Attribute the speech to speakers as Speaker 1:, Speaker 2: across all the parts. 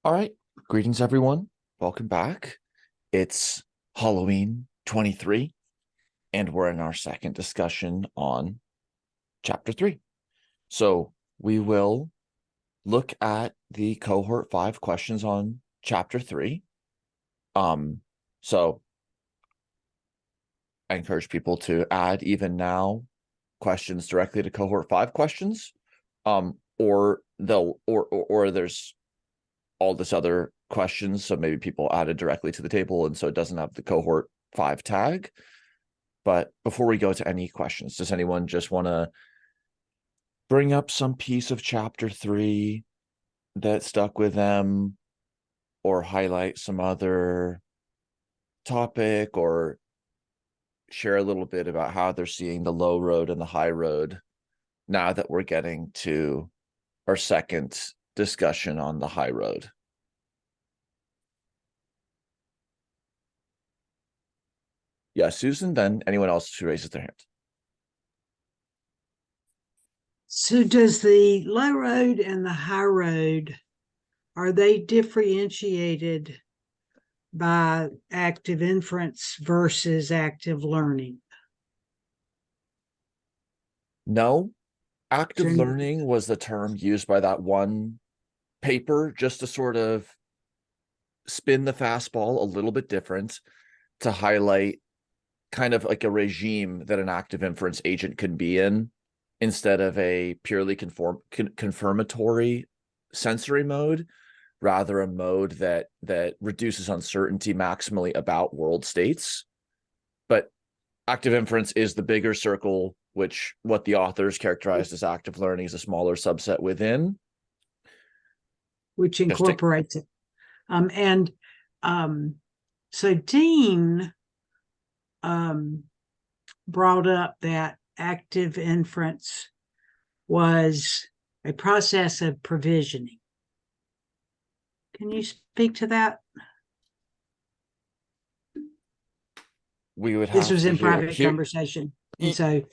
Speaker 1: All right. Greetings, everyone. Welcome back. It's Halloween 23, and we're in our second discussion on Chapter 3. So we will look at the Cohort 5 questions on Chapter 3. So I encourage people to add even now questions directly to Cohort 5 questions, or there's all this other questions, so maybe people added directly to the table and so it doesn't have the Cohort 5 tag. But before we go to any questions, does anyone just want to bring up some piece of Chapter 3 that stuck with them, or highlight some other topic, or share a little bit about how they're seeing the low road and the high road now that we're getting to our second discussion on the high road? Yeah, Susan, then anyone else who raises their hand.
Speaker 2: So does the low road and the high road, are they differentiated by active inference versus active learning?
Speaker 1: No, active learning was the term used by that one paper just to sort of spin the fastball a little bit different, to highlight kind of like a regime that an active inference agent can be in, instead of a purely confirmatory sensory mode, rather a mode that reduces uncertainty maximally about world states. But active inference is the bigger circle, which what the authors characterized as active learning is a smaller subset within,
Speaker 2: which incorporates it. So Dean brought up that active inference was a process of provisioning. Can you speak to that?
Speaker 1: We would have
Speaker 2: this was in private conversation, and so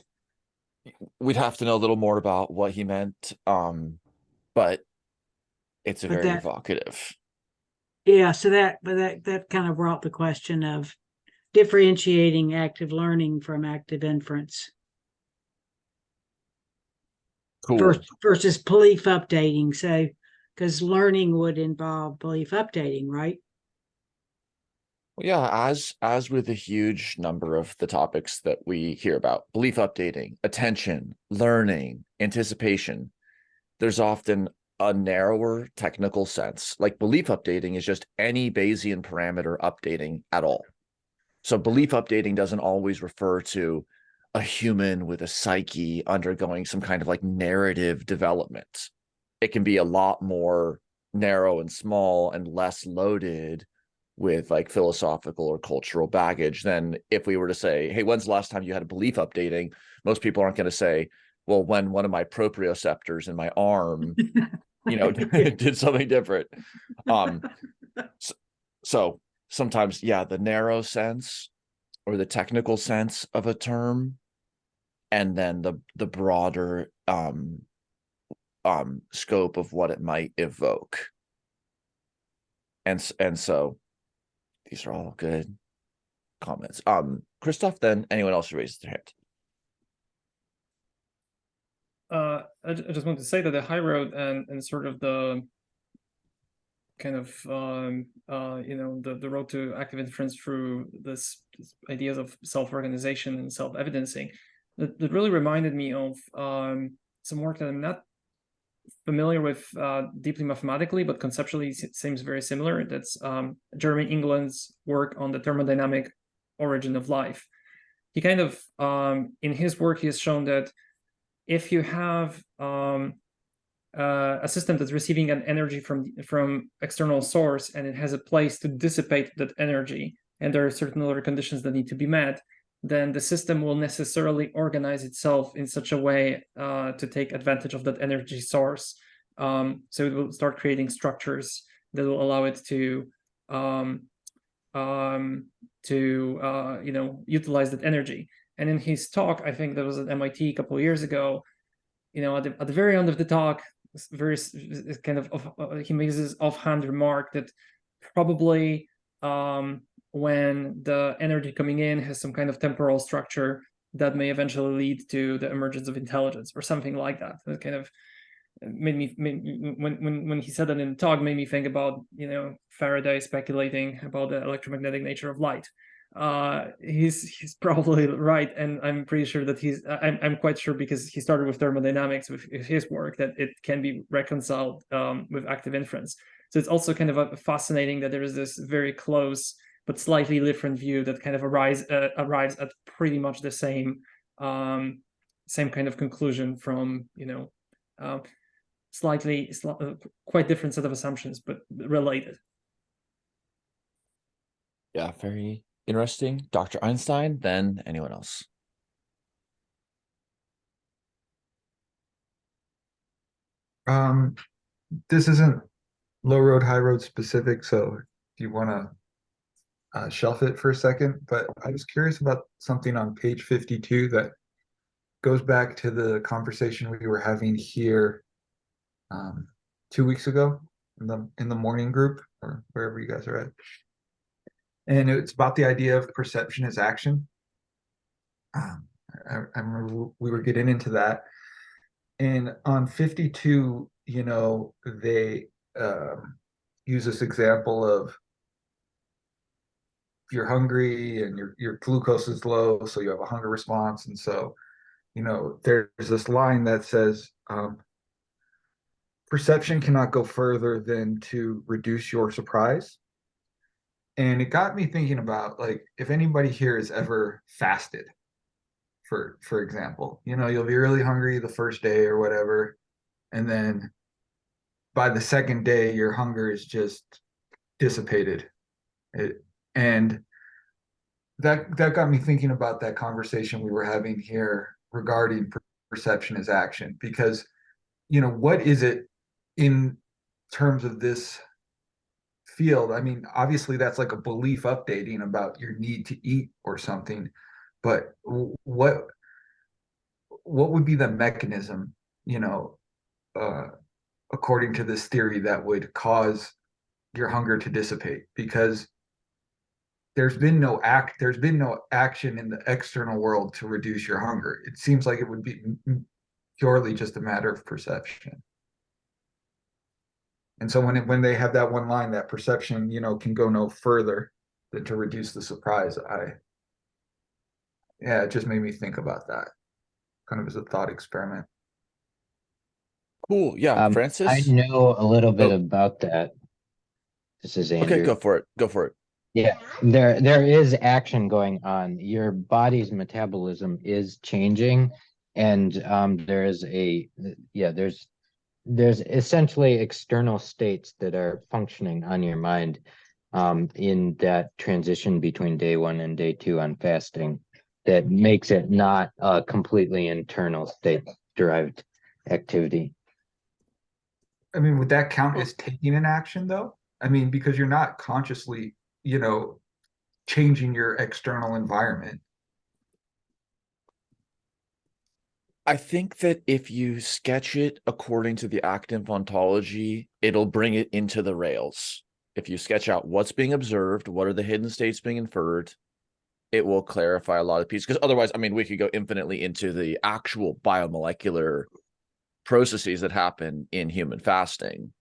Speaker 1: we'd have to know a little more about what he meant, but it's very evocative.
Speaker 2: Yeah, so that kind of brought the question of differentiating active learning from active inference.
Speaker 1: Cool.
Speaker 2: Versus belief updating. So, because learning would involve belief updating, right?
Speaker 1: Yeah, as with a huge number of the topics that we hear about, belief updating, attention, learning, anticipation, there's often a narrower technical sense. Like belief updating is just any Bayesian parameter updating at all. So belief updating doesn't always refer to a human with a psyche undergoing some kind of like narrative development. It can be a lot more narrow and small and less loaded with like philosophical or cultural baggage than if we were to say, hey, when's the last time you had a belief updating? Most people aren't going to say, well, when one of my proprioceptors in my arm, did something different. So sometimes, yeah, the narrow sense or the technical sense of a term, and then the broader scope of what it might evoke. And so these are all good comments. Christoph, then anyone else who raises their hand?
Speaker 3: I just want to say that the high road and sort of the kind of the road to active inference through this ideas of self-organization and self-evidencing, that really reminded me of some work that I'm not familiar with deeply mathematically, but conceptually seems very similar. That's Jeremy England's work on the thermodynamic origin of life. He kind of in his work, he has shown that if you have a system that's receiving an energy from external source, and it has a place to dissipate that energy, and there are certain other conditions that need to be met, then the system will necessarily organize itself in such a way to take advantage of that energy source. So it will start creating structures that will allow it to utilize that energy. And in his talk, I think that was at MIT a couple of years ago, at the very end of the talk, he makes this offhand remark that probably when the energy coming in has some kind of temporal structure that may eventually lead to the emergence of intelligence or something like that. That kind of made me when he said that in the talk, made me think about Faraday speculating about the electromagnetic nature of light. He's probably right, and I'm pretty sure that I'm quite sure, because he started with thermodynamics with his work, that it can be reconciled with active inference. So it's also kind of fascinating that there is this very close but slightly different view that kind of arrives at pretty much the same kind of conclusion from quite different set of assumptions, but related.
Speaker 1: Yeah, very interesting. Dr. Einstein, then anyone else?
Speaker 4: This isn't low road, high road specific, so if you want to shelf it for a second, but I was curious about something on page 52 that goes back to the conversation we were having here 2 weeks ago in the morning group, or wherever you guys are at. And it's about the idea of perception as action. I remember we were getting into that. And on 52, they use this example of if you're hungry and your glucose is low, so you have a hunger response. And so, there's this line that says, perception cannot go further than to reduce your surprise. And it got me thinking about, like, if anybody here has ever fasted, for example, you'll be really hungry the first day or whatever, and then by the second day, your hunger is just dissipated. And that got me thinking about that conversation we were having here regarding perception as action, because, what is it in terms of this field? I mean, obviously that's like a belief updating about your need to eat or something, but what would be the mechanism, according to this theory, that would cause your hunger to dissipate? Because there's been no action in the external world to reduce your hunger. It seems like it would be purely just a matter of perception. And so when they have that one line, that perception, can go no further than to reduce the surprise, it just made me think about that, kind of as a thought experiment.
Speaker 1: Cool. Yeah,
Speaker 5: I
Speaker 1: Francis?
Speaker 5: know a little bit
Speaker 1: Oh.
Speaker 5: about that. This is Andrew.
Speaker 1: Okay, go for it. Go for it.
Speaker 5: Yeah, there is action going on. Your body's metabolism is changing, and there's essentially external states that are functioning on your mind in that transition between day 1 and day 2 on fasting, that makes it not a completely internal state derived activity.
Speaker 4: I mean, would that count as taking an action, though? I mean, because you're not consciously, changing your external environment.
Speaker 1: I think that if you sketch it according to the ActInf ontology, it'll bring it into the rails. If you sketch out what's being observed, what are the hidden states being inferred, it will clarify a lot of pieces. Because otherwise, I mean, we could go infinitely into the actual biomolecular processes that happen in human fasting.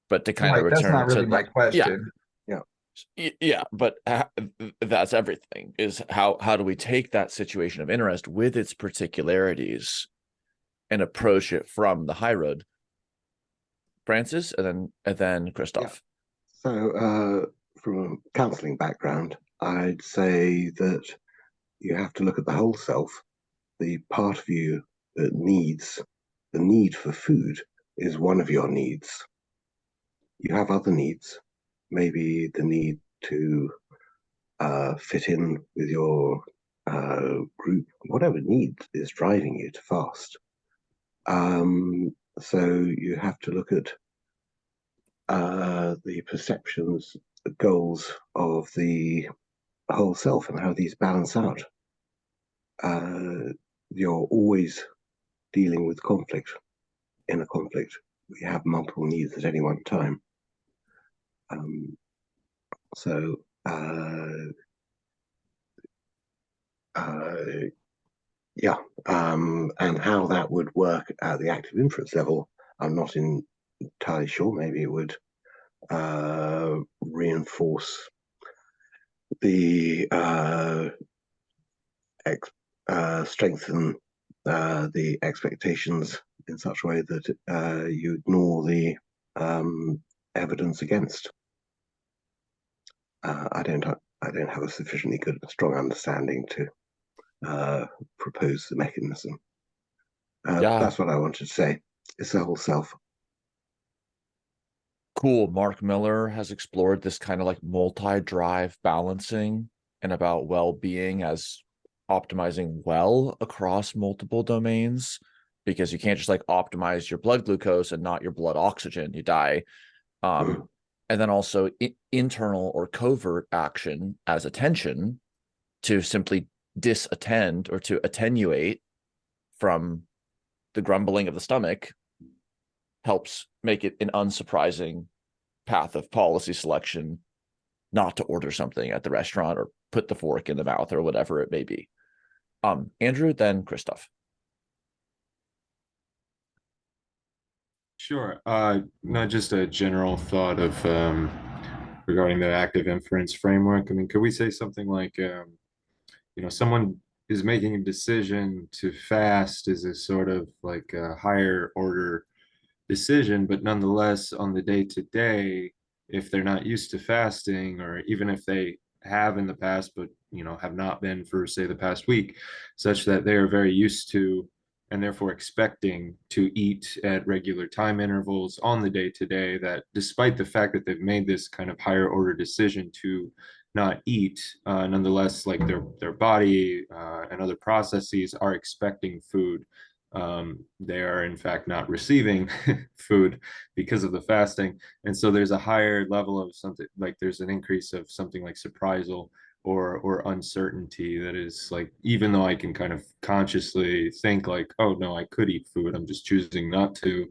Speaker 1: But to kind of return
Speaker 4: that's not really my question.
Speaker 1: Yeah, but that's everything, is how do we take that situation of interest with its particularities and approach it from the high road? Francis, and then Christoph.
Speaker 6: Yeah. So from a counseling background, I'd say that you have to look at the whole self. The part of you that needs the need for food is one of your needs. You have other needs, maybe the need to fit in with your group, whatever need is driving you to fast. So you have to look at the perceptions, the goals of the whole self and how these balance out. You're always dealing with conflict, inner conflict, we have multiple needs at any one time. So yeah, and how that would work at the active inference level, I'm not entirely sure. Maybe it would reinforce the strengthen the expectations in such a way that you ignore the evidence against. I don't have a sufficiently good, strong understanding to propose the mechanism.
Speaker 1: Yeah.
Speaker 6: That's what I wanted to say. It's the whole self.
Speaker 1: Cool. Mark Miller has explored this kind of like multi-drive balancing and about well-being as optimizing well across multiple domains, because you can't just like optimize your blood glucose and not your blood oxygen, you die. And then also internal or covert action as attention to simply disattend or to attenuate from the grumbling of the stomach helps make it an unsurprising path of policy selection not to order something at the restaurant or put the fork in the mouth or whatever it may be. Andrew, then Christoph.
Speaker 7: Sure. Not just a general thought of regarding the active inference framework. I mean, could we say something like, someone is making a decision to fast is a sort of like a higher order decision, but nonetheless, on the day to day, if they're not used to fasting, or even if they have in the past, but have not been for say the past week, such that they are very used to and therefore expecting to eat at regular time intervals on the day to day, that despite the fact that they've made this kind of higher order decision to not eat, nonetheless, like their body and other processes are expecting food. They are in fact not receiving food because of the fasting, and so there's a higher level of something, like there's an increase of something like surprisal or uncertainty, that is like, even though I can kind of consciously think like, oh no, I could eat food, I'm just choosing not to,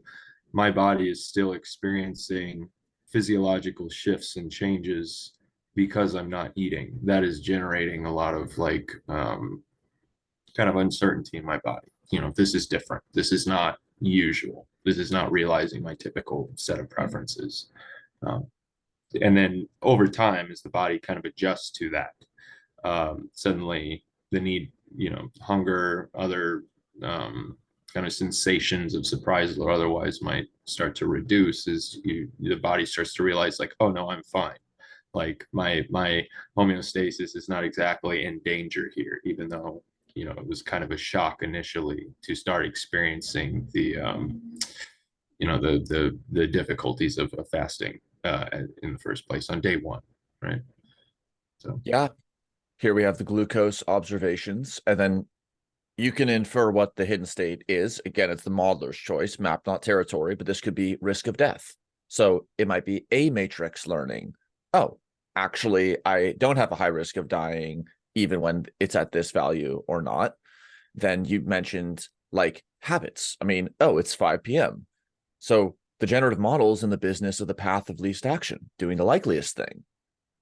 Speaker 7: my body is still experiencing physiological shifts and changes because I'm not eating. That is generating a lot of like kind of uncertainty in my body. This is different, this is not usual, this is not realizing my typical set of preferences. And then over time, as the body kind of adjusts to that, suddenly the need, hunger, other kind of sensations of surprise or otherwise might start to reduce as the body starts to realize like, oh no, I'm fine. Like my homeostasis is not exactly in danger here, even though it was kind of a shock initially to start experiencing the the difficulties of fasting in the first place on day one, right? So
Speaker 1: yeah, here we have the glucose observations, and then you can infer what the hidden state is. Again, it's the modeler's choice, map not territory, but this could be risk of death. So it might be a matrix learning. Oh, actually, I don't have a high risk of dying even when it's at this value or not. Then you mentioned like habits. I mean, oh, it's 5 p.m. So the generative model is in the business of the path of least action, doing the likeliest thing.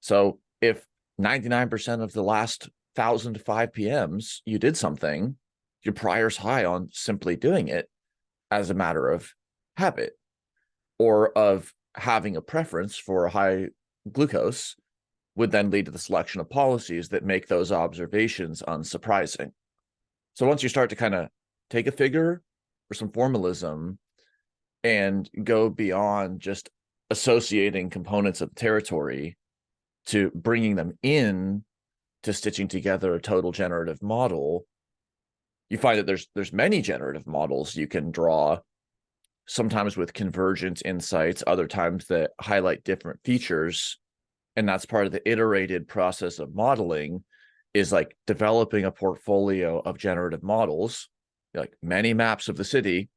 Speaker 1: So if 99% of the last 1,005 PMs you did something, your prior's high on simply doing it as a matter of habit, or of having a preference for a high glucose would then lead to the selection of policies that make those observations unsurprising. So once you start to kind of take a figure or some formalism and go beyond just associating components of the territory to bringing them in to stitching together a total generative model, you find that there's many generative models you can draw, sometimes with convergent insights, other times that highlight different features. And that's part of the iterated process of modeling, is like developing a portfolio of generative models, like many maps of the city,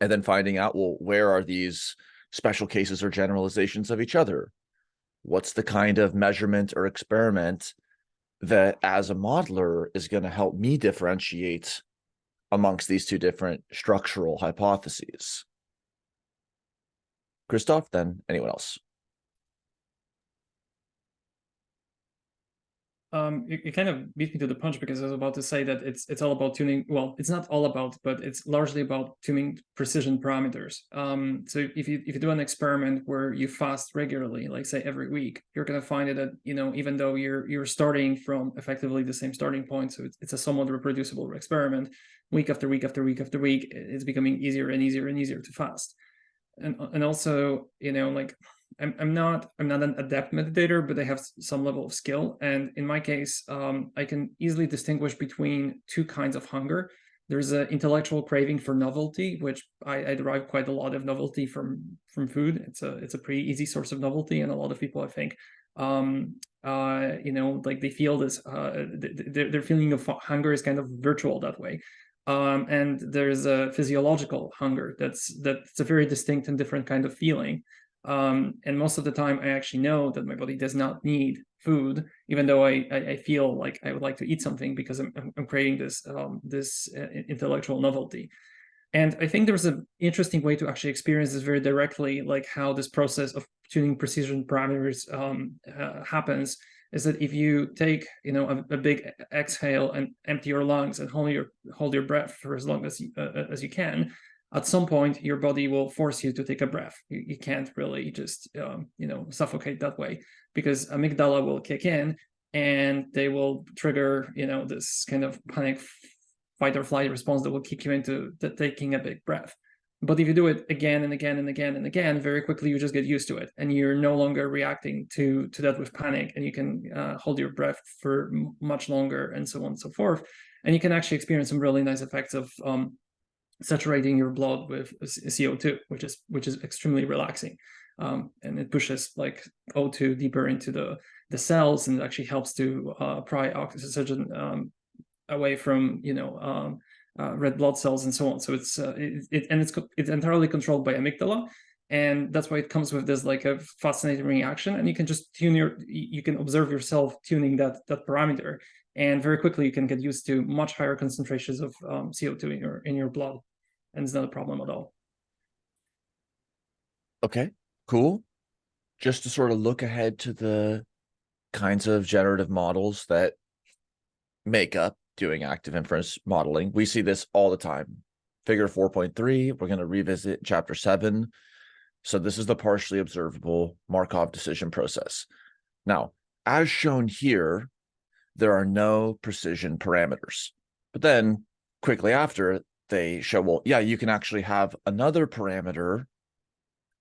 Speaker 1: and then finding out, well, where are these special cases or generalizations of each other? What's the kind of measurement or experiment that as a modeler is going to help me differentiate amongst these two different structural hypotheses? Christoph, then anyone else.
Speaker 3: You kind of beat me to the punch, because I was about to say that it's all about tuning. Well, it's not all about, but it's largely about tuning precision parameters. So if you do an experiment where you fast regularly, like say every week, you're going to find it that, you know, even though you're starting from effectively the same starting point, so it's a somewhat reproducible experiment, week after week after week after week, it's becoming easier and easier and easier to fast. And also, you know, like I'm not an adept meditator, but I have some level of skill. And in my case, I can easily distinguish between two kinds of hunger. There's an intellectual craving for novelty, which I derive quite a lot of novelty from food. It's a pretty easy source of novelty, and a lot of people, I think, you know, like they feel this, their feeling of hunger is kind of virtual that way. And there's a physiological hunger that's a very distinct and different kind of feeling. And most of the time, I actually know that my body does not need food, even though I feel like I would like to eat something, because I'm creating this intellectual novelty. And I think there's an interesting way to actually experience this very directly, like how this process of tuning precision parameters happens. Is that if you take, you know, a big exhale and empty your lungs and hold your breath for as long as you can, at some point your body will force you to take a breath. You can't really just you know, suffocate that way, because amygdala will kick in and they will trigger, you know, this kind of panic fight or flight response that will kick you into taking a big breath. But if you do it again and again and again and again, very quickly you just get used to it, and you're no longer reacting to that with panic, and you can hold your breath for much longer, and so on and so forth. And you can actually experience some really nice effects of saturating your blood with CO2, which is extremely relaxing, and it pushes like O2 deeper into the cells, and it actually helps to pry oxygen away from, you know, red blood cells and so on. So it's entirely controlled by amygdala, and that's why it comes with this like a fascinating reaction. And you can just you can observe yourself tuning that parameter, and very quickly you can get used to much higher concentrations of CO2 in your blood, and it's not a problem at all.
Speaker 1: Okay, cool. Just to sort of look ahead to the kinds of generative models that make up doing active inference modeling. We see this all the time. Figure 4.3, we're going to revisit chapter 7. So this is the partially observable Markov decision process. Now, as shown here, there are no precision parameters. But then quickly after, they show, well, yeah, you can actually have another parameter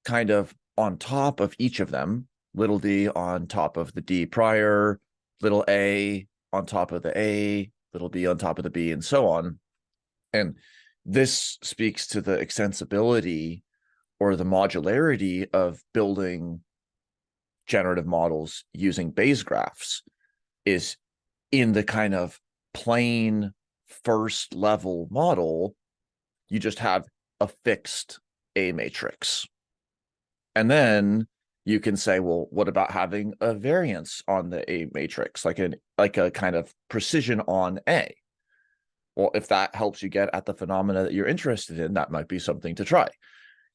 Speaker 1: kind of on top of each of them, little d on top of the d prior, little a on top of the a, little b on top of the b, and so on. And this speaks to the extensibility or the modularity of building generative models using Bayes graphs. Is in the kind of plain first level model, you just have a fixed A matrix. And then you can say, well, what about having a variance on the A matrix, like a kind of precision on A? Well, if that helps you get at the phenomena that you're interested in, that might be something to try.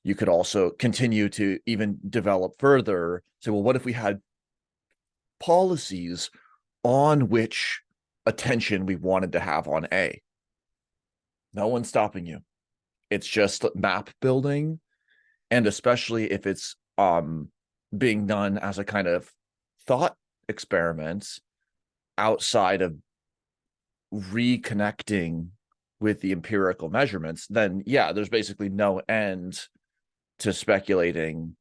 Speaker 1: You could also continue to even develop further, say, well, what if we had policies on which attention we wanted to have on A? No one's stopping you. It's just map building. And especially if it's being done as a kind of thought experiment outside of reconnecting with the empirical measurements, then yeah, there's basically no end to speculating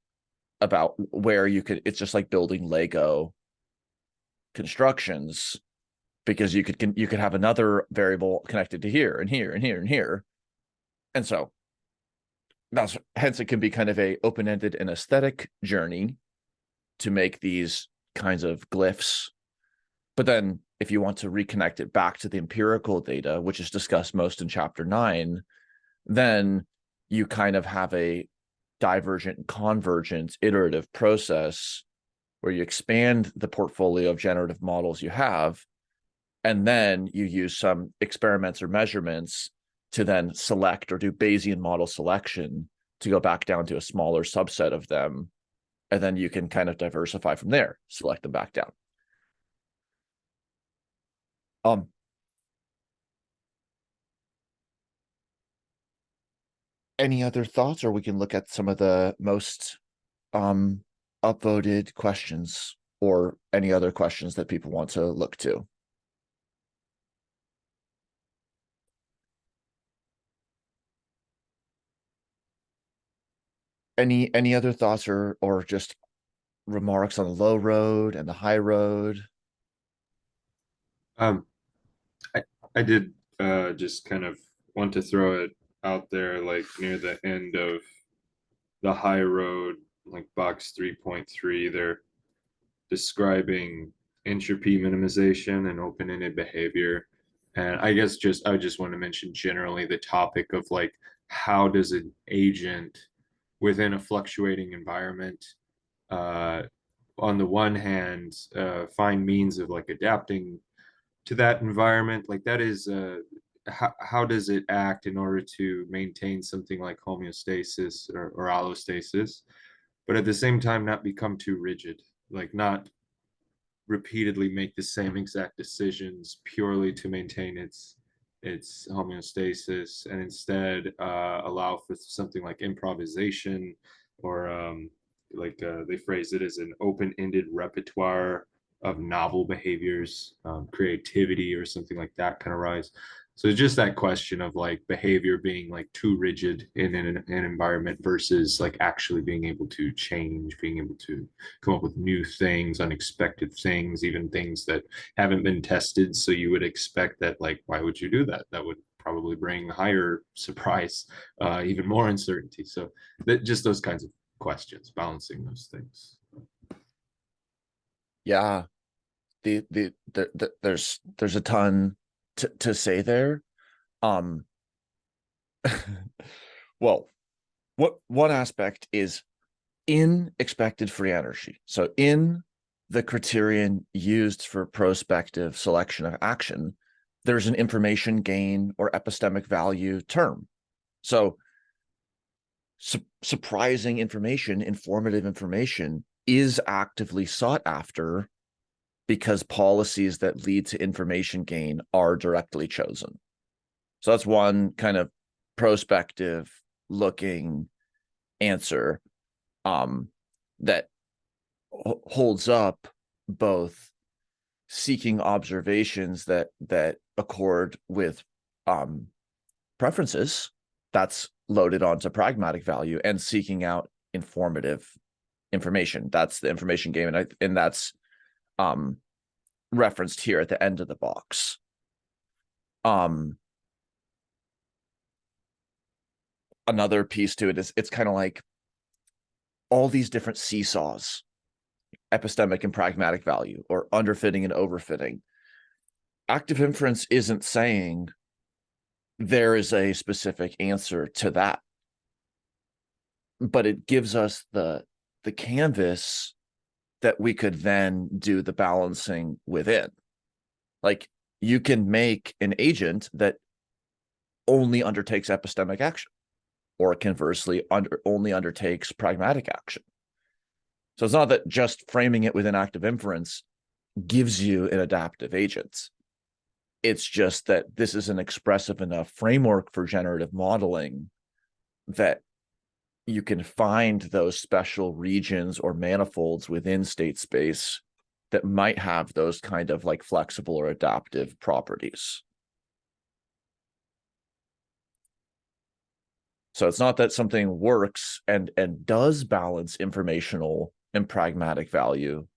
Speaker 1: about where you could. It's just like building Lego constructions, because you could have another variable connected to here and here and here and here. And so that's hence it can be kind of a open-ended and aesthetic journey to make these kinds of glyphs. But then if you want to reconnect it back to the empirical data, which is discussed most in chapter 9, then you kind of have a divergent and convergent iterative process where you expand the portfolio of generative models you have, and then you use some experiments or measurements to then select or do Bayesian model selection to go back down to a smaller subset of them, and then you can kind of diversify from there, select them back down. Any other thoughts, or we can look at some of the most upvoted questions, or any other questions that people want to look to? Any other thoughts, or just remarks on the low road and the high road?
Speaker 7: I did just kind of want to throw it out there, like near the end of the high road, like box 3.3, they're describing entropy minimization and open-ended behavior. And I guess I just want to mention generally the topic of like, how does an agent within a fluctuating environment, on the one hand, find means of like adapting to that environment? Like that is, how does it act in order to maintain something like homeostasis or allostasis, but at the same time not become too rigid, like not repeatedly make the same exact decisions purely to maintain its homeostasis, and instead allow for something like improvisation, or they phrase it as an open-ended repertoire of novel behaviors, creativity or something like that kind of rise. So just that question of like behavior being like too rigid in an environment versus like actually being able to change, being able to come up with new things, unexpected things, even things that haven't been tested. So you would expect that, like, why would you do that? That would probably bring higher surprise, even more uncertainty. So just those kinds of questions, balancing those things.
Speaker 1: Yeah, there's a ton to say there. Well, one aspect is in expected free energy. So in the criterion used for prospective selection of action, there's an information gain or epistemic value term. So surprising information, informative information is actively sought after because policies that lead to information gain are directly chosen. So that's one kind of prospective looking answer that holds up both seeking observations that accord with preferences, that's loaded onto pragmatic value, and seeking out informative information, that's the information game, and that's referenced here at the end of the box. Another piece to it is it's kind of like all these different seesaws, epistemic and pragmatic value, or underfitting and overfitting. Active inference isn't saying there is a specific answer to that, but it gives us the canvas that we could then do the balancing within. Like, you can make an agent that only undertakes epistemic action, or conversely only undertakes pragmatic action. So it's not that just framing it within active inference gives you an adaptive agent. It's just that this is an expressive enough framework for generative modeling that you can find those special regions or manifolds within state space that might have those kind of like flexible or adaptive properties. So it's not that something works and does balance informational and pragmatic value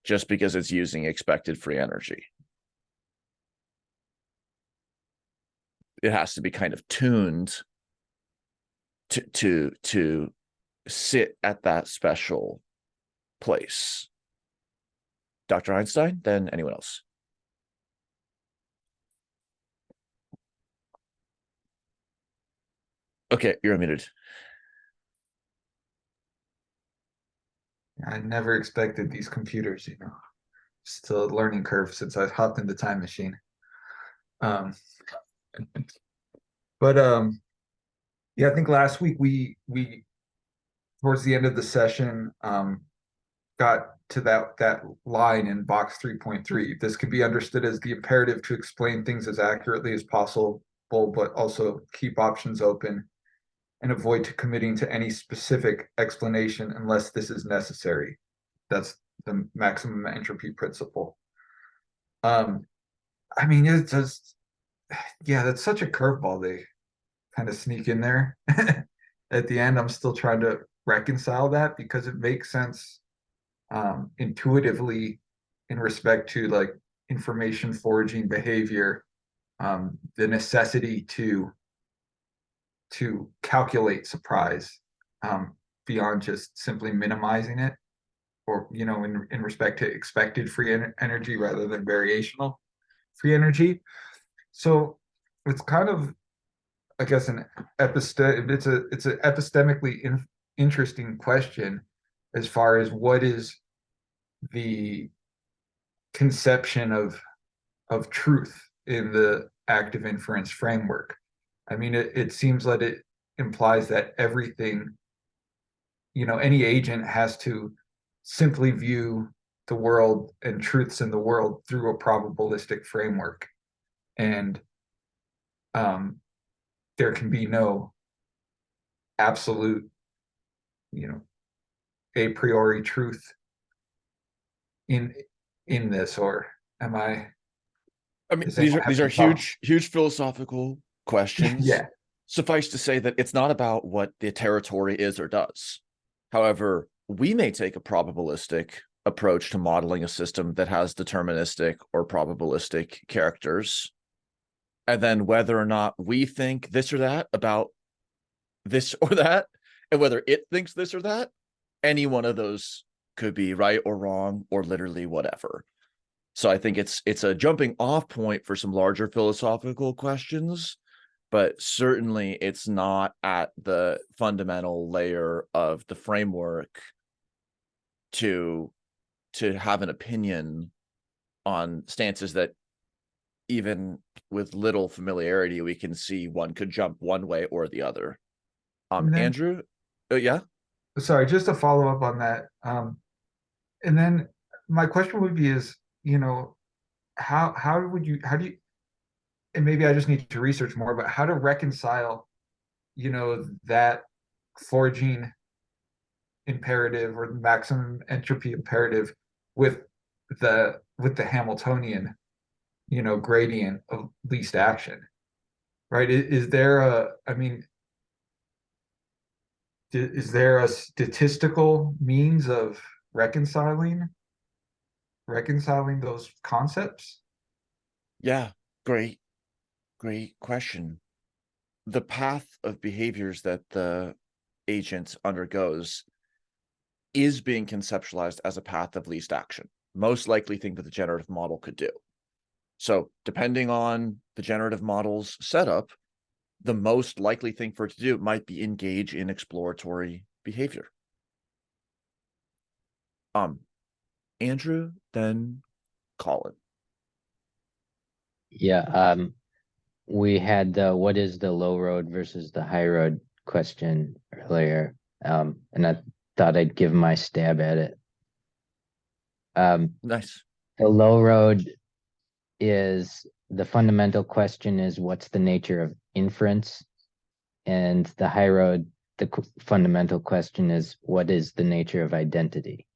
Speaker 1: just because it's using expected free energy. It has to be kind of tuned to sit at that special place. Dr. Einstein, then anyone else? Okay, you're unmuted.
Speaker 4: I never expected these computers, Still a learning curve since I've hopped in the time machine. But Yeah, I think last week we towards the end of the session got to that line in box 3.3. This could be understood as the imperative to explain things as accurately as possible, but also keep options open and avoid committing to any specific explanation unless this is necessary. That's the maximum entropy principle. I mean, it's just, yeah, that's such a curveball they kind of sneak in there. At the end, I'm still trying to reconcile that because it makes sense intuitively in respect to like information foraging behavior, the necessity to calculate surprise beyond just simply minimizing it, or in respect to expected free energy rather than variational free energy. So it's kind of, I guess, it's an epistemically interesting question as far as what is the conception of truth in the active inference framework. I mean, it seems like it implies that everything, any agent has to simply view the world and truths in the world through a probabilistic framework. And there can be no absolute, a priori truth in this, or am I?
Speaker 1: I mean,
Speaker 4: Does
Speaker 1: these
Speaker 4: anyone have
Speaker 1: are
Speaker 4: any thoughts?
Speaker 1: huge philosophical questions.
Speaker 4: Yeah.
Speaker 1: Suffice to say that it's not about what the territory is or does. However, we may take a probabilistic approach to modeling a system that has deterministic or probabilistic characters. And then whether or not we think this or that about this or that, and whether it thinks this or that, any one of those could be right or wrong or literally whatever. So I think it's a jumping off point for some larger philosophical questions, but certainly it's not at the fundamental layer of the framework to have an opinion on stances that even with little familiarity, we can see one could jump one way or the other.
Speaker 4: And then,
Speaker 1: Andrew, yeah.
Speaker 4: sorry, just to follow up on that. And then my question would be is, how do you, and maybe I just need to research more, but how to reconcile, that foraging imperative or maximum entropy imperative with the Hamiltonian, gradient of least action, right? Is there is there a statistical means of reconciling those concepts?
Speaker 1: Yeah, great question. The path of behaviors that the agent undergoes is being conceptualized as a path of least action, most likely thing that the generative model could do. So depending on the generative model's setup, the most likely thing for it to do might be engage in exploratory behavior. Andrew, then Colin.
Speaker 5: Yeah, we had the what is the low road versus the high road question earlier, and I thought I'd give my stab at it.
Speaker 1: Nice.
Speaker 5: The low road is the fundamental question is what's the nature of inference, and the high road, the fundamental question is what is the nature of identity.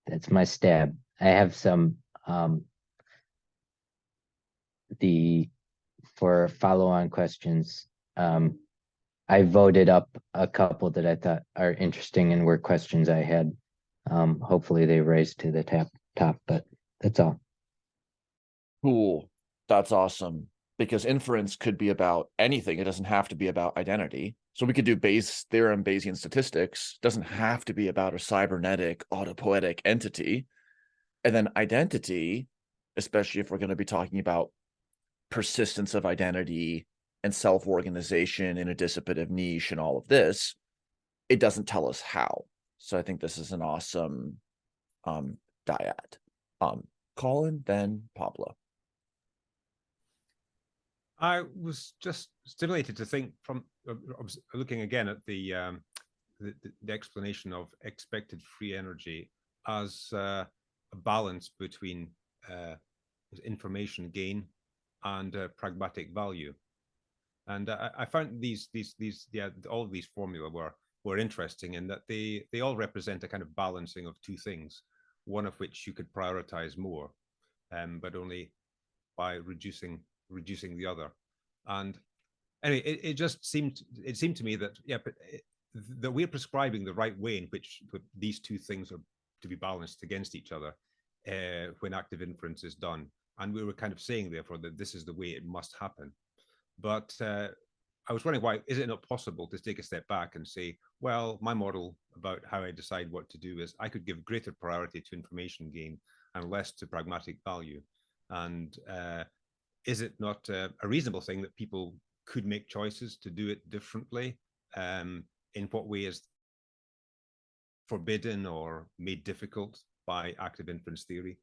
Speaker 5: That's my stab. I have some for follow-on questions. I voted up a couple that I thought are interesting and were questions I had. Hopefully they raise to the top, but that's all.
Speaker 1: Cool. That's awesome. Because inference could be about anything. It doesn't have to be about identity. So we could do Bayes' theorem, Bayesian statistics. It doesn't have to be about a cybernetic, autopoietic entity. And then identity, especially if we're going to be talking about persistence of identity and self-organization in a dissipative niche and all of this, it doesn't tell us how. So I think this is an awesome dyad. Colin, then Pablo.
Speaker 8: I was just stimulated to think from looking again at the explanation of expected free energy as a balance between information gain and pragmatic value. And I found these all of these formula were interesting in that they all represent a kind of balancing of two things, one of which you could prioritize more, but only by reducing the other. And anyway, it seemed to me that that we're prescribing the right way in which these two things are to be balanced against each other when active inference is done. And we were kind of saying, therefore, that this is the way it must happen. But I was wondering, why is it not possible to take a step back and say, well, my model about how I decide what to do is I could give greater priority to information gain and less to pragmatic value. And is it not a reasonable thing that people could make choices to do it differently? In what way is forbidden or made difficult by active inference theory?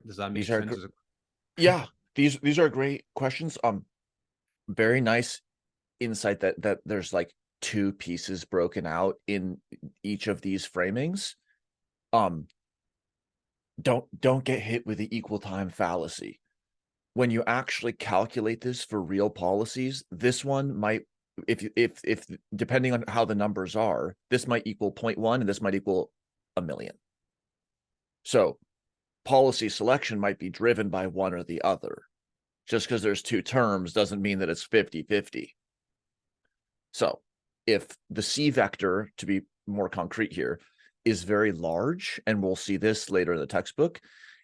Speaker 8: Does that make sense?
Speaker 1: Yeah, these are great questions. Very nice insight that there's like two pieces broken out in each of these framings. Don't get hit with the equal time fallacy. When you actually calculate this for real policies, this one might, if depending on how the numbers are, this might equal 0.1 and this might equal 1 million. So policy selection might be driven by one or the other. Just because there's two terms doesn't mean that it's 50-50. So if the C vector, to be more concrete here, is very large, and we'll see this later in the textbook,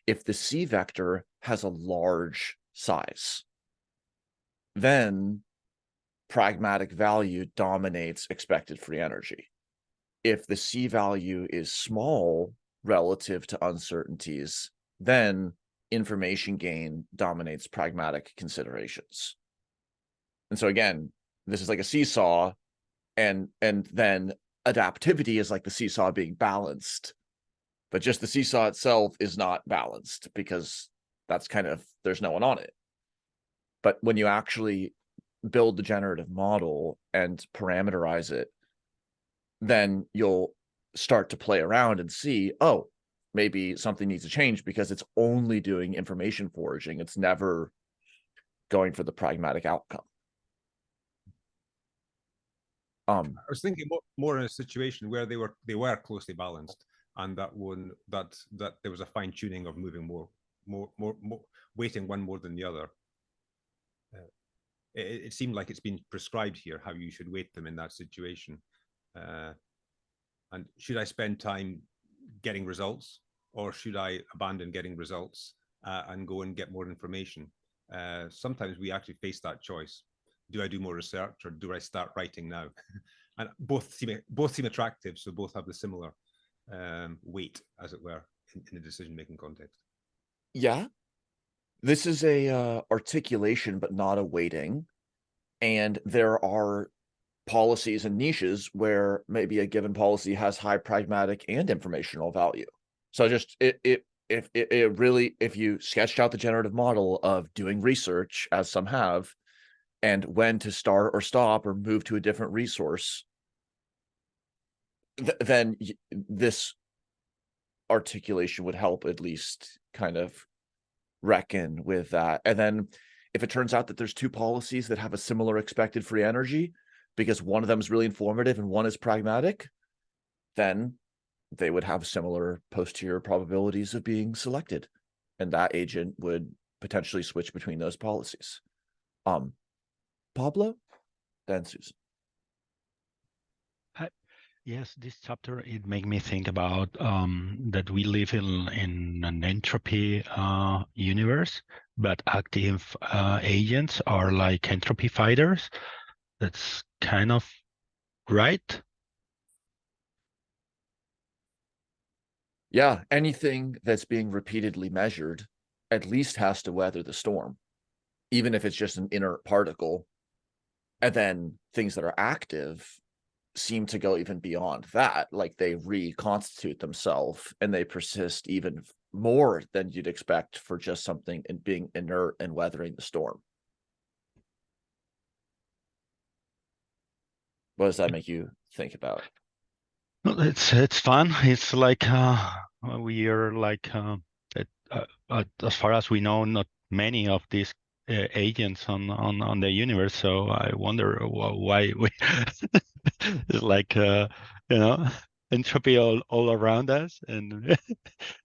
Speaker 1: if the C vector has a large size, then pragmatic value dominates expected free energy. If the C value is small relative to uncertainties, then information gain dominates pragmatic considerations. And so again, this is like a seesaw, and then adaptivity is like the seesaw being balanced, but just the seesaw itself is not balanced because that's kind of, there's no one on it. But when you actually build the generative model and parameterize it, then you'll start to play around and see, oh, maybe something needs to change because it's only doing information foraging. It's never going for the pragmatic outcome.
Speaker 8: I was thinking more in a situation where they were closely balanced, and that there was a fine tuning of moving more weighting one more than the other. It seemed like it's been prescribed here how you should weight them in that situation. And should I spend time getting results, or should I abandon getting results and go and get more information? Sometimes we actually face that choice. Do I do more research, or do I start writing now? And both seem attractive, so both have the similar weight, as it were, in the decision-making context.
Speaker 1: Yeah, this is a articulation, but not a weighting. And there are policies and niches where maybe a given policy has high pragmatic and informational value. So just if you sketched out the generative model of doing research, as some have, and when to start or stop or move to a different resource, then this articulation would help at least kind of reckon with that. And then if it turns out that there's two policies that have a similar expected free energy because one of them is really informative and one is pragmatic, then they would have similar posterior probabilities of being selected, and that agent would potentially switch between those policies. Pablo, then Susan.
Speaker 9: Yes, this chapter, it made me think about that we live in an entropy universe, but active agents are like entropy fighters. That's kind of right.
Speaker 1: Yeah, anything that's being repeatedly measured at least has to weather the storm, even if it's just an inert particle. And then things that are active seem to go even beyond that, like they reconstitute themselves and they persist even more than you'd expect for just something and being inert and weathering the storm. What does that make you think about?
Speaker 9: Well, it's fun. It's like we are like as far as we know, not many of these agents on the universe. So I wonder why we it's like entropy all around us, and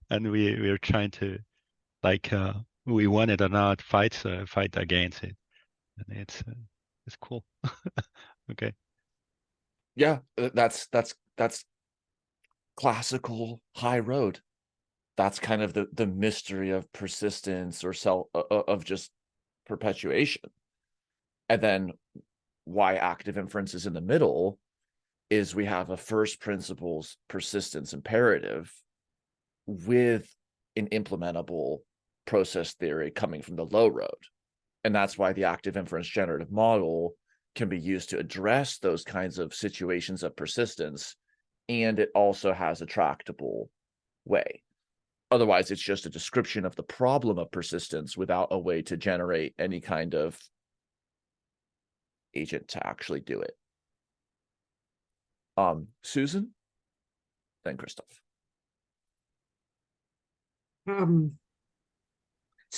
Speaker 9: and we're trying to like we want it or not fight against it, and it's cool. Okay.
Speaker 1: Yeah, that's classical high road. That's kind of the mystery of persistence or of just perpetuation. And then why active inference is in the middle is we have a first principles persistence imperative with an implementable process theory coming from the low road. And that's why the active inference generative model can be used to address those kinds of situations of persistence. And it also has a tractable way. Otherwise, it's just a description of the problem of persistence without a way to generate any kind of agent to actually do it. Susan, then Christoph.
Speaker 2: So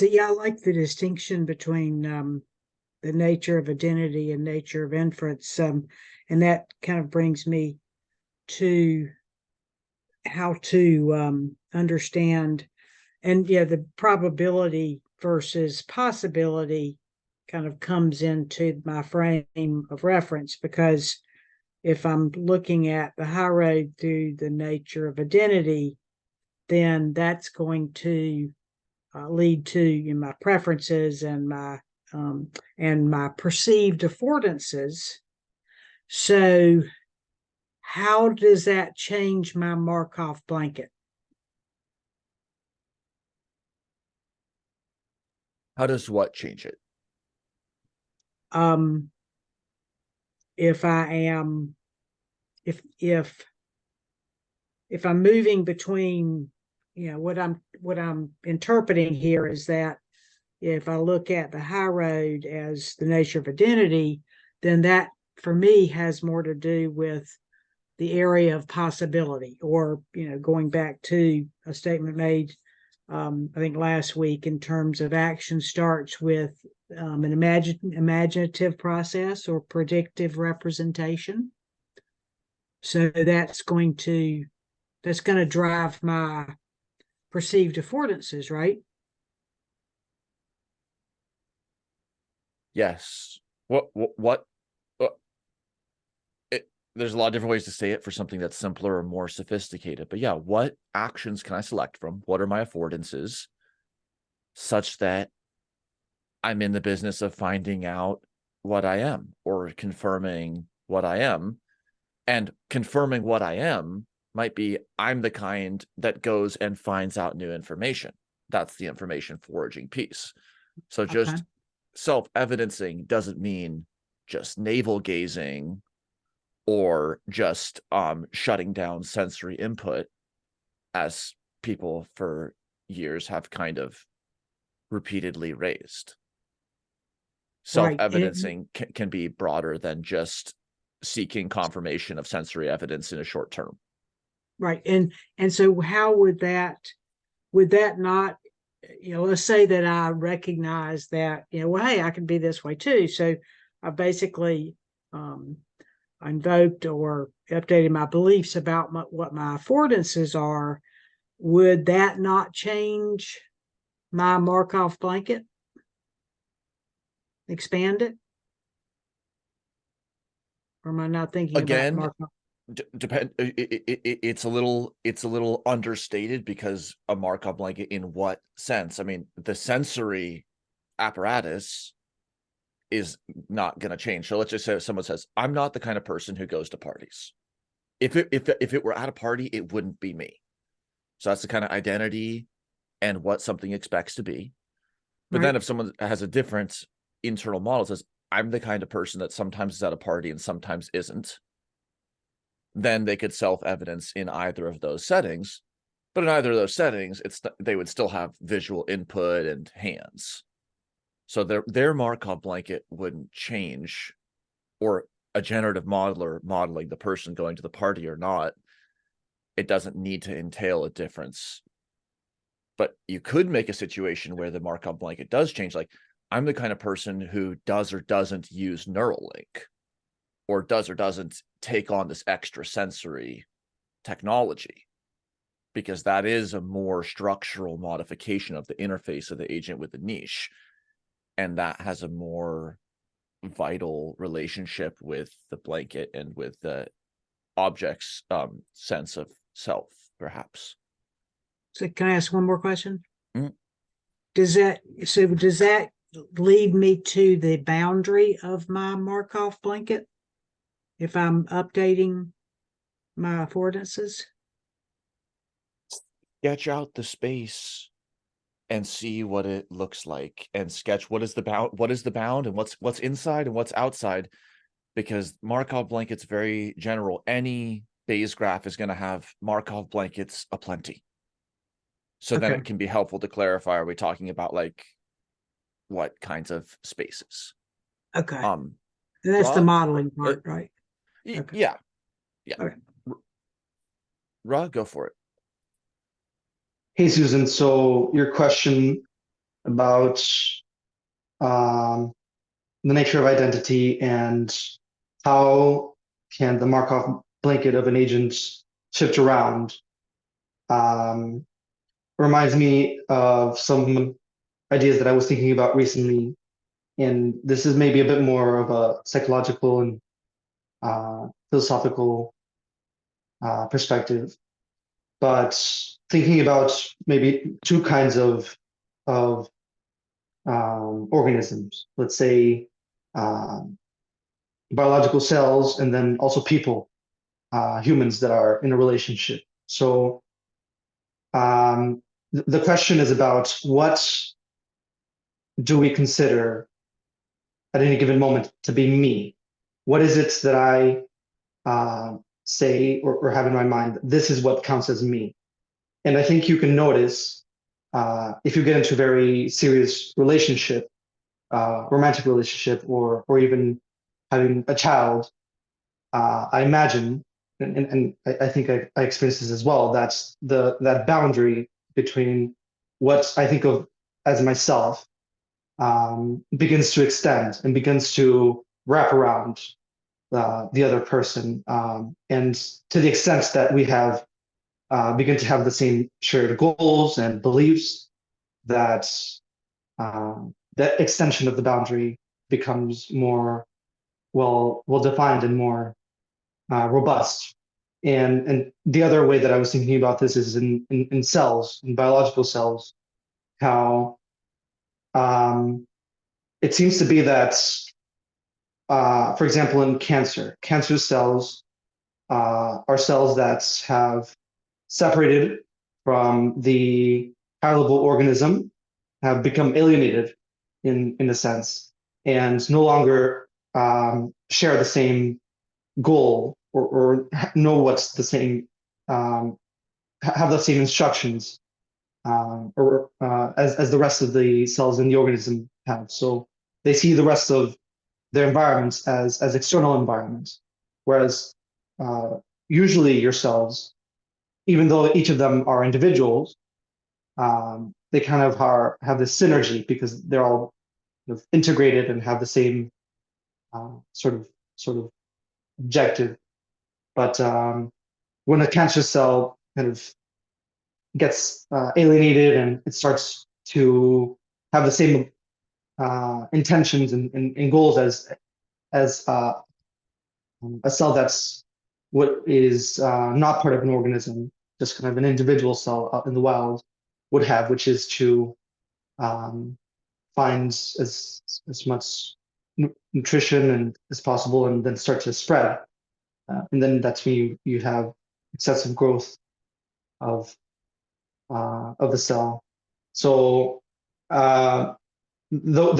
Speaker 2: yeah, I like the distinction between the nature of identity and nature of inference, and that kind of brings me to how to understand, and yeah, the probability versus possibility kind of comes into my frame of reference, because if I'm looking at the high road through the nature of identity, then that's going to lead to my preferences and my perceived affordances. So how does that change my Markov blanket?
Speaker 1: How does what change it?
Speaker 2: If I am, if I'm moving between, what I'm interpreting here is that if I look at the high road as the nature of identity, then that for me has more to do with the area of possibility, or going back to a statement made I think last week, in terms of action starts with an imaginative process or predictive representation. So that's going to drive my perceived affordances, right?
Speaker 1: Yes. There's a lot of different ways to say it for something that's simpler or more sophisticated. But yeah, what actions can I select from? What are my affordances such that I'm in the business of finding out what I am or confirming what I am? And confirming what I am might be I'm the kind that goes and finds out new information. That's the information foraging piece. So just self-evidencing doesn't mean just navel gazing or just shutting down sensory input, as people for years have kind of repeatedly raised. Self-evidencing can be broader than just seeking confirmation of sensory evidence in a short term.
Speaker 2: Right. And so how would that not, let's say that I recognize that, well, hey, I can be this way too. So I basically invoked or updated my beliefs about what my affordances are. Would that not change my Markov blanket? Expand it? Or am I not thinking
Speaker 1: again
Speaker 2: about Markov?
Speaker 1: It's a little understated, because a Markov blanket in what sense? I mean, the sensory apparatus is not going to change. So let's just say someone says, I'm not the kind of person who goes to parties. If it were at a party, it wouldn't be me. So that's the kind of identity and what something expects to be. But then if someone has a different internal model, says, I'm the kind of person that sometimes is at a party and sometimes isn't, then they could self-evidence in either of those settings. But in either of those settings, they would still have visual input and hands. So their Markov blanket wouldn't change, or a generative modeler modeling the person going to the party or not, it doesn't need to entail a difference. But you could make a situation where the Markov blanket does change. Like, I'm the kind of person who does or doesn't use Neuralink, or does or doesn't take on this extra sensory technology, because that is a more structural modification of the interface of the agent with the niche. And that has a more vital relationship with the blanket and with the object's sense of self, perhaps.
Speaker 2: So can I ask one more question?
Speaker 1: Mhm.
Speaker 2: Does that lead me to the boundary of my Markov blanket if I'm updating my affordances?
Speaker 1: Sketch out the space and see what it looks like, and sketch what is the bound and what's inside and what's outside, because Markov blanket's very general. Any Bayes graph is going to have Markov blankets aplenty. So then
Speaker 2: Okay.
Speaker 1: it can be helpful to clarify, are we talking about like what kinds of spaces?
Speaker 2: Okay. And that's the
Speaker 1: Ra,
Speaker 2: modeling part, right? Okay.
Speaker 1: Yeah.
Speaker 2: Okay.
Speaker 1: Ra, go for it.
Speaker 10: Hey, Susan. So your question about the nature of identity and how can the Markov blanket of an agent shift around reminds me of some ideas that I was thinking about recently. And this is maybe a bit more of a psychological and philosophical perspective. But thinking about maybe two kinds of organisms, let's say biological cells, and then also people, humans that are in a relationship. So the question is about what do we consider at any given moment to be me? What is it that I say or have in my mind? This is what counts as me. And I think you can notice if you get into a very serious relationship, romantic relationship, or even having a child, I imagine, and I think I experienced this as well, that's that boundary between what I think of as myself begins to extend and begins to wrap around the other person. And to the extent that we have begin to have the same shared goals and beliefs, that that extension of the boundary becomes more well defined and more robust. And the other way that I was thinking about this is in cells, in biological cells, how it seems to be that, for example, in cancer cells are cells that have separated from the higher level organism, have become alienated in a sense, and no longer share the same goal or know what's the same, have the same instructions or as the rest of the cells in the organism have. So they see the rest of their environments as external environments, whereas usually your cells, even though each of them are individuals, they kind of have this synergy because they're all kind of integrated and have the same sort of objective. But when a cancer cell kind of gets alienated and it starts to have the same intentions and goals as a cell that's what is not part of an organism, just kind of an individual cell out in the wild would have, which is to find as much nutrition and as possible, and then start to spread. And then that's when you have excessive growth of the cell. So the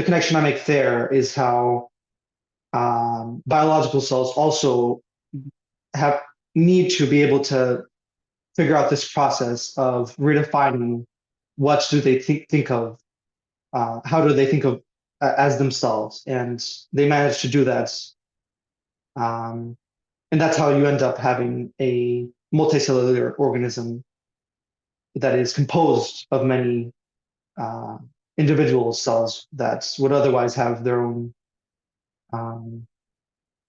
Speaker 10: connection I make there is how biological cells also need to be able to figure out this process of redefining what do they think of, how do they think of as themselves, and they manage to do that And that's how you end up having a multicellular organism that is composed of many individual cells that would otherwise have their own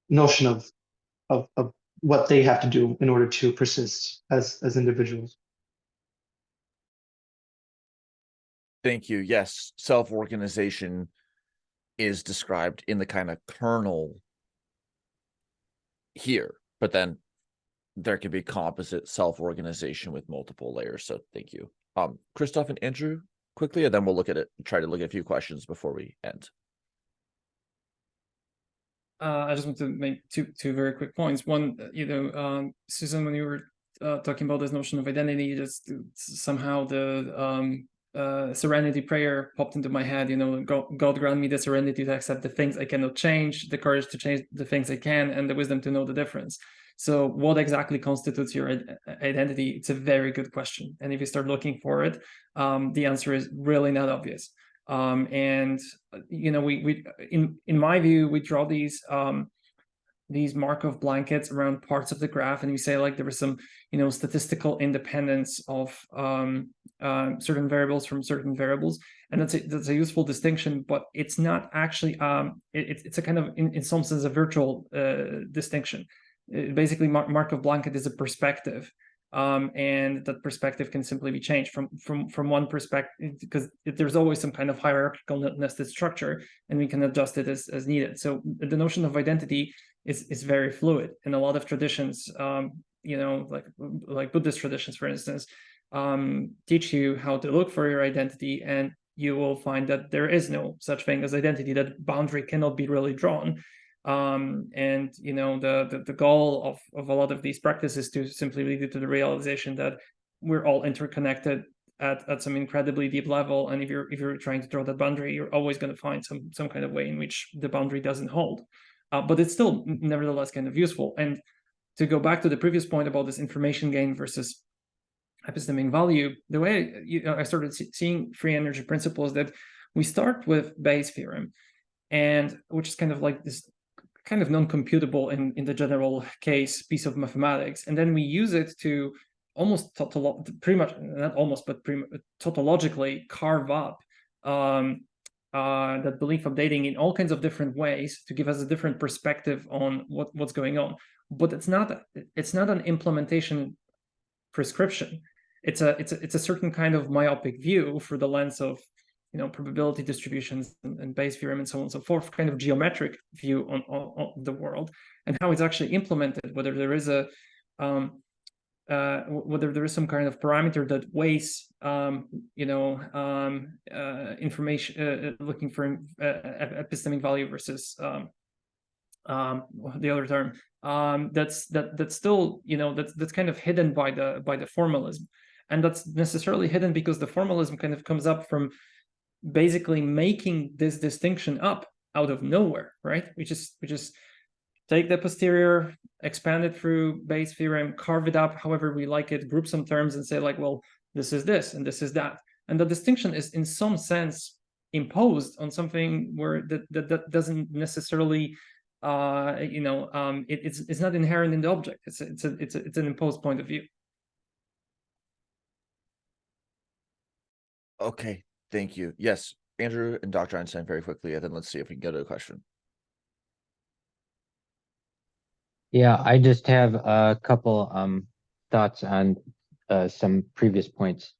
Speaker 10: notion of what they have to do in order to persist as individuals.
Speaker 1: Thank you. Yes, self-organization is described in the kind of kernel here, but then there can be composite self-organization with multiple layers. So thank you. Christoph and Andrew, quickly, and then we'll try to look at a few questions before we end.
Speaker 3: I just want to make two very quick points. One, Susan, when you were talking about this notion of identity, just somehow the serenity prayer popped into my head. God grant me the serenity to accept the things I cannot change, the courage to change the things I can, and the wisdom to know the difference. So what exactly constitutes your identity? It's a very good question. And if you start looking for it, the answer is really not obvious. And we in my view, we draw these Markov blankets around parts of the graph, and we say like there is some statistical independence of certain variables from certain variables, and that's a useful distinction, but it's not actually it's a kind of in some sense a virtual distinction. Basically, Markov blanket is a perspective. And that perspective can simply be changed from one perspective, because there's always some kind of hierarchical nested structure, and we can adjust it as needed. So the notion of identity is very fluid, and a lot of traditions, like Buddhist traditions, for instance, teach you how to look for your identity, and you will find that there is no such thing as identity. That boundary cannot be really drawn. And the goal of a lot of these practices to simply lead you to the realization that we're all interconnected at some incredibly deep level, and if you're trying to draw that boundary, you're always going to find some kind of way in which the boundary doesn't hold, but it's still nevertheless kind of useful. And to go back to the previous point about this information gain versus epistemic value, the way I started seeing free energy principles, that we start with Bayes' theorem, and which is kind of like this kind of non-computable in the general case piece of mathematics, and then we use it to almost pretty much not almost but tautologically carve up that belief updating in all kinds of different ways to give us a different perspective on what's going on. But it's not an implementation prescription. It's a certain kind of myopic view through the lens of probability distributions and Bayes' theorem and so on and so forth, kind of geometric view on the world and how it's actually implemented, whether there is some kind of parameter that weighs information, looking for epistemic value versus the other term, that's still that's kind of hidden by the formalism, and that's necessarily hidden because the formalism kind of comes up from basically making this distinction up out of nowhere, right? We just take the posterior, expand it through Bayes' theorem, carve it up however we like it, group some terms and say like, well, this is this and this is that. And the distinction is in some sense imposed on something where that doesn't necessarily it's not inherent in the object. It's an imposed point of view.
Speaker 1: Okay. Thank you. Yes, Andrew and Dr. Einstein, very quickly, and then let's see if we can go to a question.
Speaker 5: Yeah, I just have a couple thoughts on some previous points.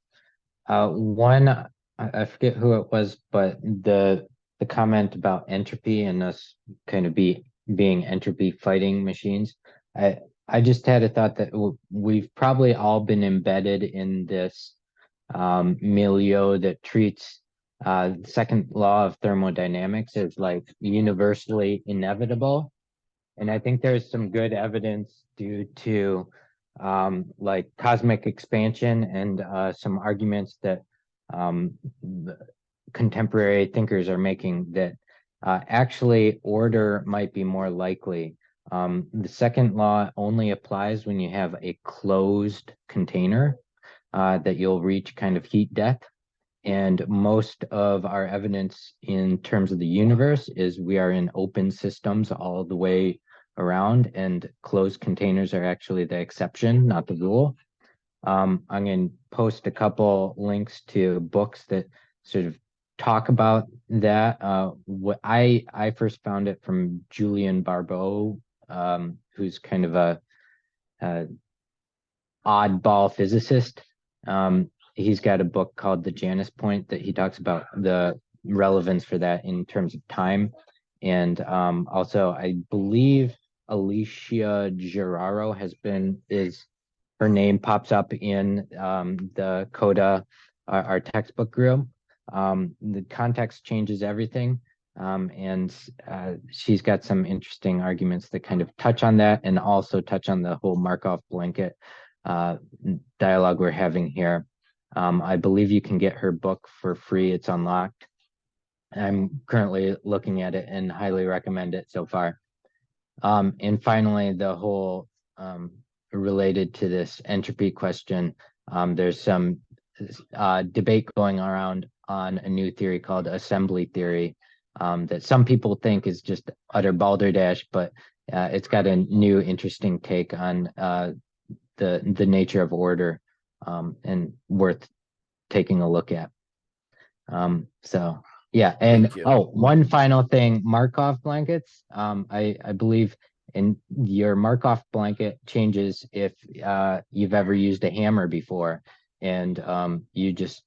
Speaker 5: One, I forget who it was, but the comment about entropy and us kind of being entropy fighting machines. I just had a thought that we've probably all been embedded in this milieu that treats the second law of thermodynamics as like universally inevitable. And I think there's some good evidence due to like cosmic expansion and some arguments that contemporary thinkers are making that actually order might be more likely. The second law only applies when you have a closed container that you'll reach kind of heat death. And most of our evidence in terms of the universe is we are in open systems all the way around, and closed containers are actually the exception, not the rule. I'm going to post a couple links to books that sort of talk about that. What I first found it from Julian Barbeau, who's kind of a oddball physicist. He's got a book called The Janus Point that he talks about the relevance for that in terms of time. And also, I believe Alicia Geraro her name pops up in the Coda, our textbook group. The context changes everything. And she's got some interesting arguments that kind of touch on that and also touch on the whole Markov blanket dialogue we're having here. I believe you can get her book for free. It's unlocked. I'm currently looking at it and highly recommend it so far. And finally, the whole related to this entropy question, there's some debate going around on a new theory called assembly theory that some people think is just utter balderdash, but it's got a new interesting take on the nature of order and worth taking a look at. So yeah, and one final thing, Markov blankets. I believe in your Markov blanket changes if you've ever used a hammer before, and you just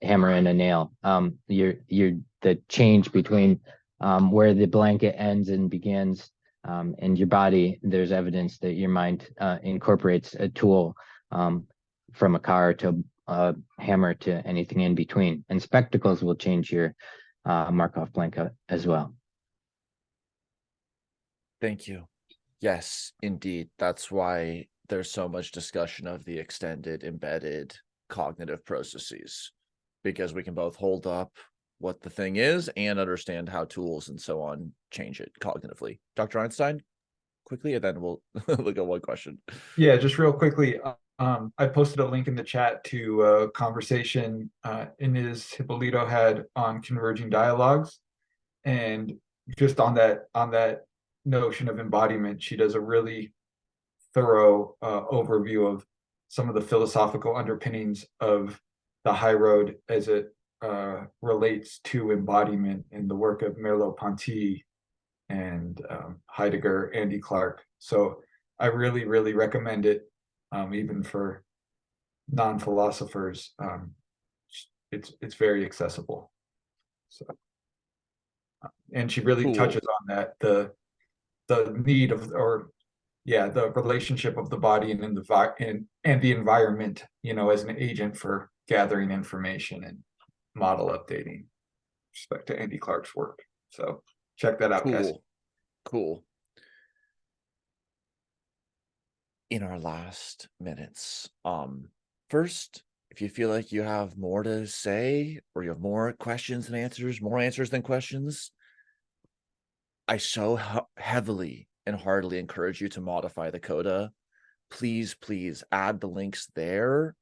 Speaker 5: hammer in a nail. The change between where the blanket ends and begins, and your body. There's evidence that your mind incorporates a tool from a car to a hammer to anything in between, and spectacles will change your Markov blanket as well.
Speaker 1: Thank you. Yes, indeed. That's why there's so much discussion of the extended embedded cognitive processes, because we can both hold up what the thing is and understand how tools and so on change it cognitively. Dr. Einstein, quickly, and then we'll look at one question.
Speaker 4: Yeah, just real quickly. I posted a link in the chat to a conversation Inez Hippolito had on converging dialogues, and just on that notion of embodiment, she does a really thorough overview of some of the philosophical underpinnings of the high road as it relates to embodiment in the work of Merleau-Ponty and Heidegger, Andy Clark. So I really, really recommend it. Even for non-philosophers, it's very accessible. So, and she really touches on that the need of, the relationship of the body and the environment, as an agent for gathering information and model updating. With respect to Andy Clark's work, so check that out, guys.
Speaker 1: Cool. In our last minutes, first, if you feel like you have more to say or you have more questions than answers, more answers than questions, I so heavily and heartily encourage you to modify the coda. Please add the links there.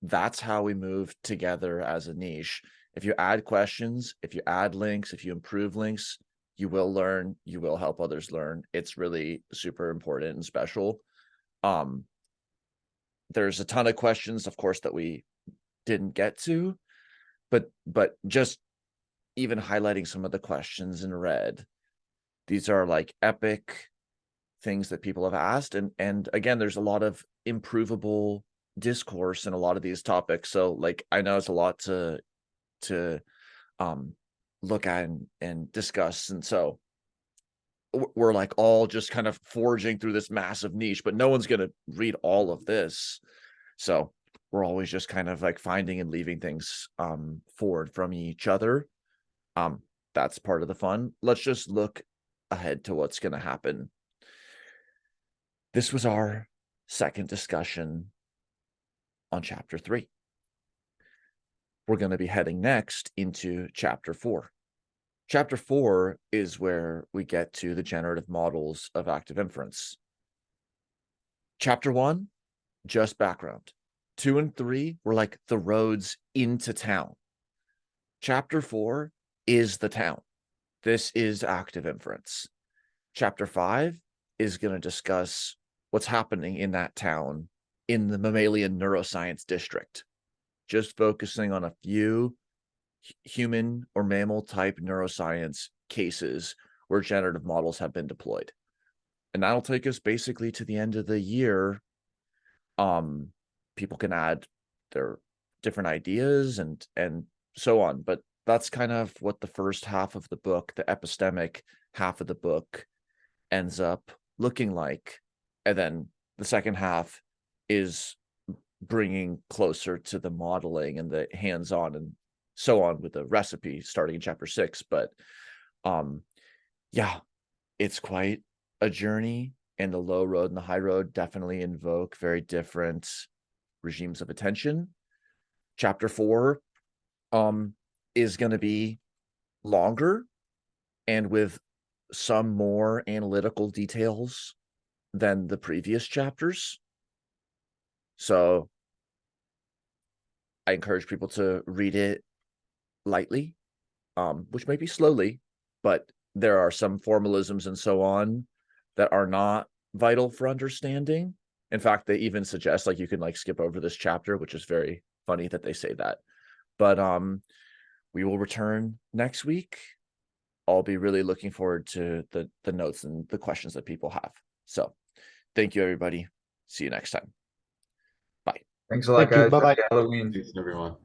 Speaker 1: That's how we move together as a niche. If you add questions, if you add links, if you improve links, you will learn, you will help others learn. It's really super important and special. There's a ton of questions, of course, that we didn't get to, but just even highlighting some of the questions in red. These are like epic things that people have asked, and again, there's a lot of improvable discourse in a lot of these topics. So like, I know it's a lot to look at and discuss, and so we're like all just kind of forging through this massive niche, but no one's going to read all of this. So we're always just kind of like finding and leaving things forward from each other. That's part of the fun. Let's just look ahead to what's going to happen. This was our second discussion on chapter 3. We're going to be heading next into chapter 4. Chapter 4 is where we get to the generative models of active inference. Chapter 1, just background. 2 and 3 were like the roads into town. Chapter 4 is the town. This is active inference. Chapter 5 is going to discuss what's happening in that town in the mammalian neuroscience district, just focusing on a few human or mammal type neuroscience cases where generative models have been deployed. And that'll take us basically to the end of the year. People can add their different ideas and so on, but that's kind of what the first half of the book, the epistemic half of the book, ends up looking like. And then the second half is bringing closer to the modeling and the hands-on and so on with the recipe starting in chapter 6. But yeah, it's quite a journey, and the low road and the high road definitely invoke very different regimes of attention. Chapter 4 is going to be longer and with some more analytical details than the previous chapters. So I encourage people to read it lightly, which may be slowly, but there are some formalisms and so on that are not vital for understanding. In fact, they even suggest like you can like skip over this chapter, which is very funny that they say that. But we will return next week. I'll be really looking forward to the notes and the questions that people have. So thank you, everybody. See you next time. Bye.
Speaker 4: Thanks a lot,
Speaker 10: Thank you.
Speaker 4: guys.
Speaker 10: Bye-bye.
Speaker 4: Happy Halloween.
Speaker 7: Thanks, everyone.